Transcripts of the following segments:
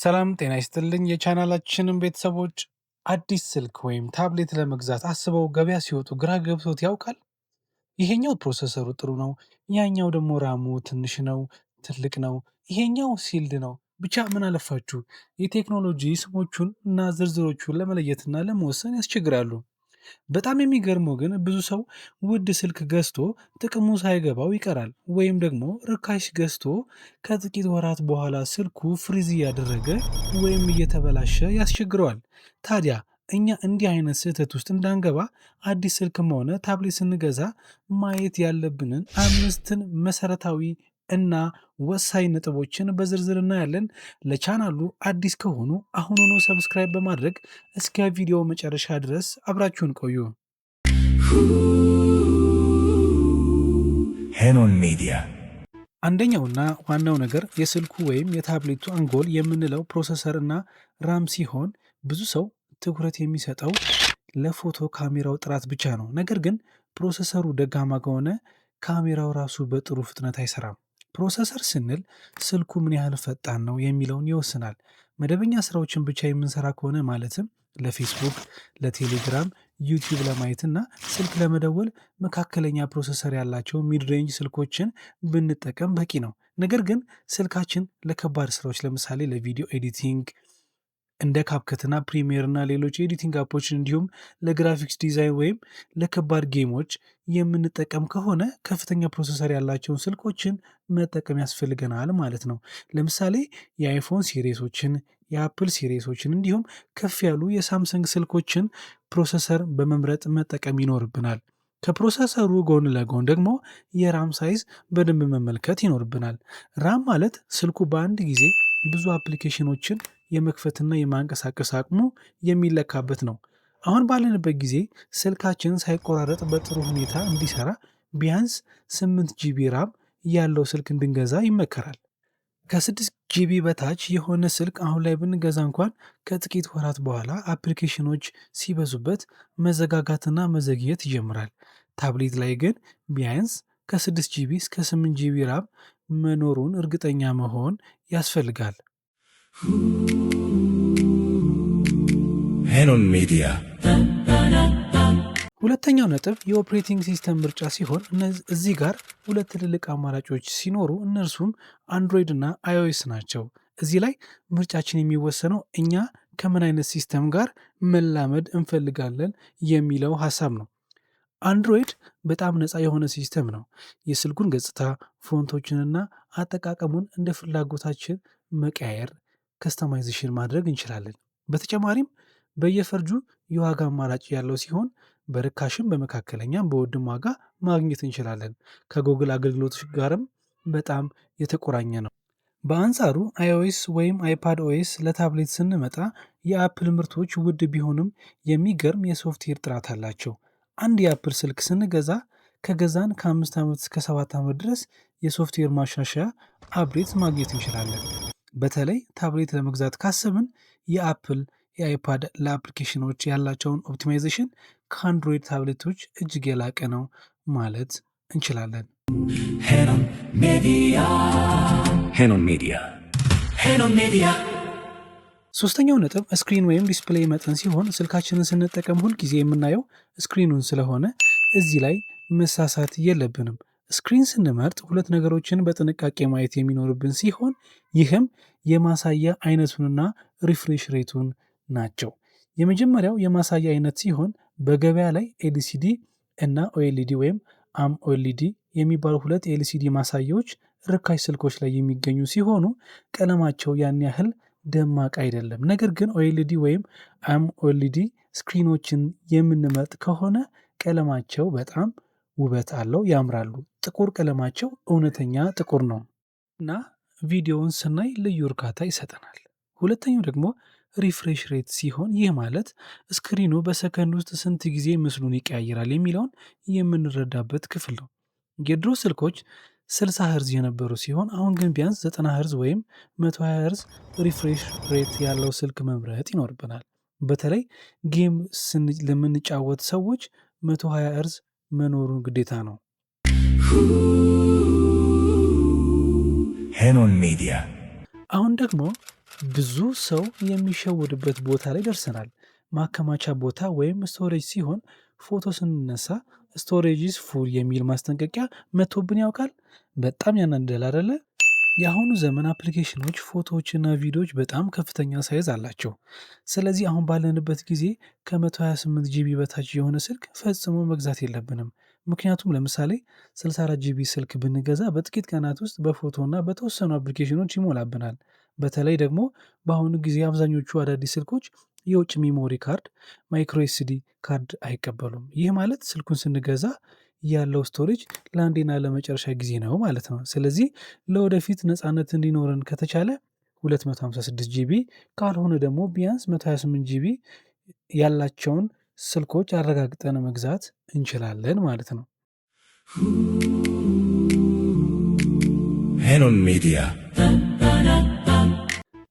ሰላም ጤና ይስጥልኝ የቻናላችንን ቤተሰቦች አዲስ ስልክ ወይም ታብሌት ለመግዛት አስበው ገበያ ሲወጡ ግራ ገብቶት ያውቃል? ይሄኛው ፕሮሰሰሩ ጥሩ ነው፣ ያኛው ደግሞ ራሙ ትንሽ ነው፣ ትልቅ ነው፣ ይሄኛው ሲልድ ነው። ብቻ ምን አለፋችሁ የቴክኖሎጂ ስሞቹን እና ዝርዝሮቹን ለመለየትና ለመወሰን ያስቸግራሉ። በጣም የሚገርመው ግን ብዙ ሰው ውድ ስልክ ገዝቶ ጥቅሙ ሳይገባው ይቀራል፣ ወይም ደግሞ ርካሽ ገዝቶ ከጥቂት ወራት በኋላ ስልኩ ፍሪዝ እያደረገ ወይም እየተበላሸ ያስቸግረዋል። ታዲያ እኛ እንዲህ አይነት ስህተት ውስጥ እንዳንገባ አዲስ ስልክም ሆነ ታብሌት ስንገዛ ማየት ያለብንን አምስትን መሰረታዊ እና ወሳኝ ነጥቦችን በዝርዝር እናያለን። ለቻናሉ አዲስ ከሆኑ አሁኑኑ ሰብስክራይብ በማድረግ እስከ ቪዲዮ መጨረሻ ድረስ አብራችሁን ቆዩ። ሄኖን ሚዲያ። አንደኛውና ዋናው ነገር የስልኩ ወይም የታብሌቱ አንጎል የምንለው ፕሮሰሰር እና ራም ሲሆን ብዙ ሰው ትኩረት የሚሰጠው ለፎቶ ካሜራው ጥራት ብቻ ነው። ነገር ግን ፕሮሰሰሩ ደካማ ከሆነ ካሜራው ራሱ በጥሩ ፍጥነት አይሰራም። ፕሮሰሰር ስንል ስልኩ ምን ያህል ፈጣን ነው የሚለውን ይወስናል። መደበኛ ስራዎችን ብቻ የምንሰራ ከሆነ ማለትም ለፌስቡክ፣ ለቴሌግራም፣ ዩቲዩብ ለማየት እና ስልክ ለመደወል መካከለኛ ፕሮሰሰር ያላቸው ሚድሬንጅ ስልኮችን ብንጠቀም በቂ ነው። ነገር ግን ስልካችን ለከባድ ስራዎች ለምሳሌ ለቪዲዮ ኤዲቲንግ እንደ ካፕከትና ፕሪሚየር እና ሌሎች ኤዲቲንግ አፖችን እንዲሁም ለግራፊክስ ዲዛይን ወይም ለከባድ ጌሞች የምንጠቀም ከሆነ ከፍተኛ ፕሮሰሰር ያላቸውን ስልኮችን መጠቀም ያስፈልገናል ማለት ነው። ለምሳሌ የአይፎን ሲሪሶችን፣ የአፕል ሲሪሶችን እንዲሁም ከፍ ያሉ የሳምሰንግ ስልኮችን ፕሮሰሰር በመምረጥ መጠቀም ይኖርብናል። ከፕሮሰሰሩ ጎን ለጎን ደግሞ የራም ሳይዝ በደንብ መመልከት ይኖርብናል። ራም ማለት ስልኩ በአንድ ጊዜ ብዙ አፕሊኬሽኖችን የመክፈትና የማንቀሳቀስ አቅሙ የሚለካበት ነው። አሁን ባለንበት ጊዜ ስልካችንን ሳይቆራረጥ በጥሩ ሁኔታ እንዲሰራ ቢያንስ 8 ጂቢ ራም ያለው ስልክ እንድንገዛ ይመከራል። ከ6 ጂቢ በታች የሆነ ስልክ አሁን ላይ ብንገዛ እንኳን ከጥቂት ወራት በኋላ አፕሊኬሽኖች ሲበዙበት መዘጋጋትና መዘግየት ይጀምራል። ታብሌት ላይ ግን ቢያንስ ከ6 ጂቢ እስከ 8 ጂቢ ራም መኖሩን እርግጠኛ መሆን ያስፈልጋል። ሄኖን ሚዲያ። ሁለተኛው ነጥብ የኦፕሬቲንግ ሲስተም ምርጫ ሲሆን እዚህ ጋር ሁለት ትልልቅ አማራጮች ሲኖሩ እነርሱም አንድሮይድ እና አይኦኤስ ናቸው። እዚህ ላይ ምርጫችን የሚወሰነው እኛ ከምን አይነት ሲስተም ጋር መላመድ እንፈልጋለን የሚለው ሀሳብ ነው። አንድሮይድ በጣም ነፃ የሆነ ሲስተም ነው። የስልኩን ገጽታ፣ ፎንቶችንና አጠቃቀሙን እንደ ፍላጎታችን መቀያየር ከስተማይዜሽን ማድረግ እንችላለን። በተጨማሪም በየፈርጁ የዋጋ አማራጭ ያለው ሲሆን በርካሽም በመካከለኛም በውድም ዋጋ ማግኘት እንችላለን። ከጎግል አገልግሎቶች ጋርም በጣም የተቆራኘ ነው። በአንጻሩ አይኦኤስ ወይም አይፓድ ኦኤስ ለታብሌት ስንመጣ የአፕል ምርቶች ውድ ቢሆንም የሚገርም የሶፍትዌር ጥራት አላቸው። አንድ የአፕል ስልክ ስንገዛ ከገዛን ከ5 ዓመት እስከ 7 ዓመት ድረስ የሶፍትዌር ማሻሻያ አፕዴት ማግኘት እንችላለን። በተለይ ታብሌት ለመግዛት ካሰብን የአፕል የአይፓድ ለአፕሊኬሽኖች ያላቸውን ኦፕቲማይዜሽን ከአንድሮይድ ታብሌቶች እጅግ የላቀ ነው ማለት እንችላለን። ሄኖን ሚዲያ። ሶስተኛው ነጥብ ስክሪን ወይም ዲስፕሌይ መጠን ሲሆን ስልካችንን ስንጠቀም ሁልጊዜ የምናየው ስክሪኑን ስለሆነ እዚህ ላይ መሳሳት የለብንም። ስክሪን ስንመርጥ ሁለት ነገሮችን በጥንቃቄ ማየት የሚኖርብን ሲሆን ይህም የማሳያ አይነቱንና ሪፍሬሽ ሬቱን ናቸው። የመጀመሪያው የማሳያ አይነት ሲሆን በገበያ ላይ ኤልሲዲ እና ኦኤልኢዲ ወይም አምኦኤልኢዲ የሚባሉ ሁለት ኤልሲዲ ማሳያዎች ርካሽ ስልኮች ላይ የሚገኙ ሲሆኑ ቀለማቸው ያን ያህል ደማቅ አይደለም። ነገር ግን ኦኤልኢዲ ወይም አምኦኤልኢዲ ስክሪኖችን የምንመርጥ ከሆነ ቀለማቸው በጣም ውበት አለው፣ ያምራሉ። ጥቁር ቀለማቸው እውነተኛ ጥቁር ነው እና ቪዲዮውን ስናይ ልዩ እርካታ ይሰጠናል። ሁለተኛው ደግሞ ሪፍሬሽ ሬት ሲሆን ይህ ማለት ስክሪኑ በሰከንድ ውስጥ ስንት ጊዜ ምስሉን ይቀያይራል የሚለውን የምንረዳበት ክፍል ነው። የድሮ ስልኮች 60 ሄርዝ የነበሩ ሲሆን አሁን ግን ቢያንስ 90 ሄርዝ ወይም 120 ሄርዝ ሪፍሬሽ ሬት ያለው ስልክ መምረጥ ይኖርብናል። በተለይ ጌም ለምንጫወት ሰዎች 120 ሄርዝ መኖሩን ግዴታ ነው። ሄኖን ሚዲያ። አሁን ደግሞ ብዙ ሰው የሚሸወድበት ቦታ ላይ ደርሰናል። ማከማቻ ቦታ ወይም ስቶሬጅ ሲሆን ፎቶ ስንነሳ ስቶሬጅስ ፉል የሚል ማስጠንቀቂያ መቶብን ያውቃል? በጣም ያናድዳል አይደለ? የአሁኑ ዘመን አፕሊኬሽኖች ፎቶዎችና ቪዲዮዎች በጣም ከፍተኛ ሳይዝ አላቸው። ስለዚህ አሁን ባለንበት ጊዜ ከ128 ጂቢ በታች የሆነ ስልክ ፈጽሞ መግዛት የለብንም። ምክንያቱም ለምሳሌ 64 ጂቢ ስልክ ብንገዛ በጥቂት ቀናት ውስጥ በፎቶና በተወሰኑ አፕሊኬሽኖች ይሞላብናል። በተለይ ደግሞ በአሁኑ ጊዜ አብዛኞቹ አዳዲስ ስልኮች የውጭ ሚሞሪ ካርድ ማይክሮ ኤስዲ ካርድ አይቀበሉም። ይህ ማለት ስልኩን ስንገዛ ያለው ስቶሬጅ ለአንዴና ለመጨረሻ ጊዜ ነው ማለት ነው። ስለዚህ ለወደፊት ነፃነት እንዲኖረን ከተቻለ 256 ጂቢ ካልሆነ ደግሞ ቢያንስ 128 ጂቢ ያላቸውን ስልኮች አረጋግጠን መግዛት እንችላለን ማለት ነው። ሄኖን ሚዲያ።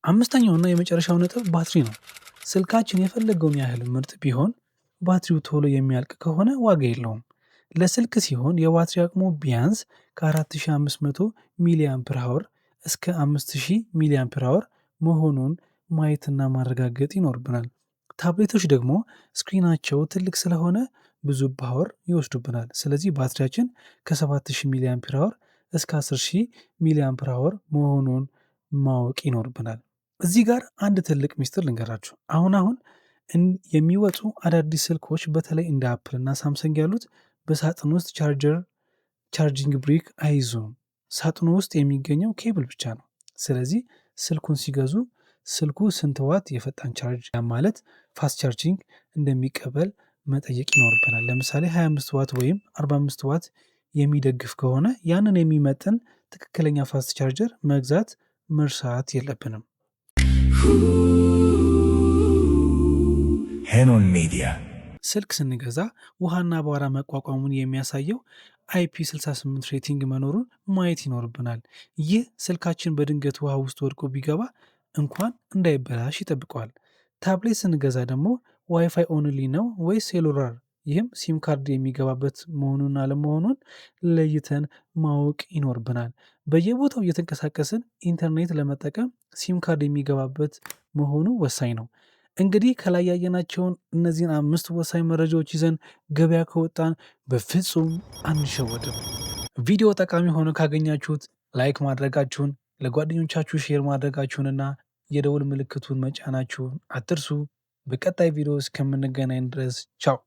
አምስተኛውና የመጨረሻው ነጥብ ባትሪ ነው። ስልካችን የፈለገውን ያህል ምርጥ ቢሆን ባትሪው ቶሎ የሚያልቅ ከሆነ ዋጋ የለውም። ለስልክ ሲሆን የባትሪ አቅሙ ቢያንስ ከ4500 ሚሊ አምፕር አወር እስከ 5000 ሚሊ አምፕር አወር መሆኑን ማየትና ማረጋገጥ ይኖርብናል። ታብሌቶች ደግሞ ስክሪናቸው ትልቅ ስለሆነ ብዙ ፓወር ይወስዱብናል። ስለዚህ ባትሪያችን ከ7000 ሚሊ አምፕር አወር እስከ 10000 ሚሊ አምፕር አወር መሆኑን ማወቅ ይኖርብናል። እዚህ ጋር አንድ ትልቅ ሚስጥር ልንገራችሁ። አሁን የሚወጡ አዳዲስ ስልኮች በተለይ እንደ አፕል እና ሳምሰንግ ያሉት በሳጥን ውስጥ ቻርጂንግ ብሪክ አይዙም። ሳጥኑ ውስጥ የሚገኘው ኬብል ብቻ ነው። ስለዚህ ስልኩን ሲገዙ ስልኩ ስንት ዋት የፈጣን ቻርጅ ማለት ፋስት ቻርጂንግ እንደሚቀበል መጠየቅ ይኖርብናል። ለምሳሌ 25 ዋት ወይም 45 ዋት የሚደግፍ ከሆነ ያንን የሚመጥን ትክክለኛ ፋስት ቻርጀር መግዛት መርሳት የለብንም። ሄኖን ሚዲያ። ስልክ ስንገዛ ውሃና አቧራ መቋቋሙን የሚያሳየው IP68 ሬቲንግ መኖሩን ማየት ይኖርብናል። ይህ ስልካችን በድንገት ውሃ ውስጥ ወድቆ ቢገባ እንኳን እንዳይበላሽ ይጠብቀዋል። ታብሌት ስንገዛ ደግሞ ዋይፋይ ኦንሊ ነው ወይስ ሴሉላር፣ ይህም ሲም ካርድ የሚገባበት መሆኑን አለመሆኑን ለይተን ማወቅ ይኖርብናል። በየቦታው እየተንቀሳቀስን ኢንተርኔት ለመጠቀም ሲም ካርድ የሚገባበት መሆኑ ወሳኝ ነው። እንግዲህ ከላይ ያየናቸውን እነዚህን 5 ወሳኝ መረጃዎች ይዘን ገበያ ከወጣን በፍጹም አንሸወድም። ቪዲዮ ጠቃሚ ሆኖ ካገኛችሁት ላይክ ማድረጋችሁን፣ ለጓደኞቻችሁ ሼር ማድረጋችሁንና የደውል ምልክቱን መጫናችሁን አትርሱ። በቀጣይ ቪዲዮ እስከምንገናኝ ድረስ ቻው።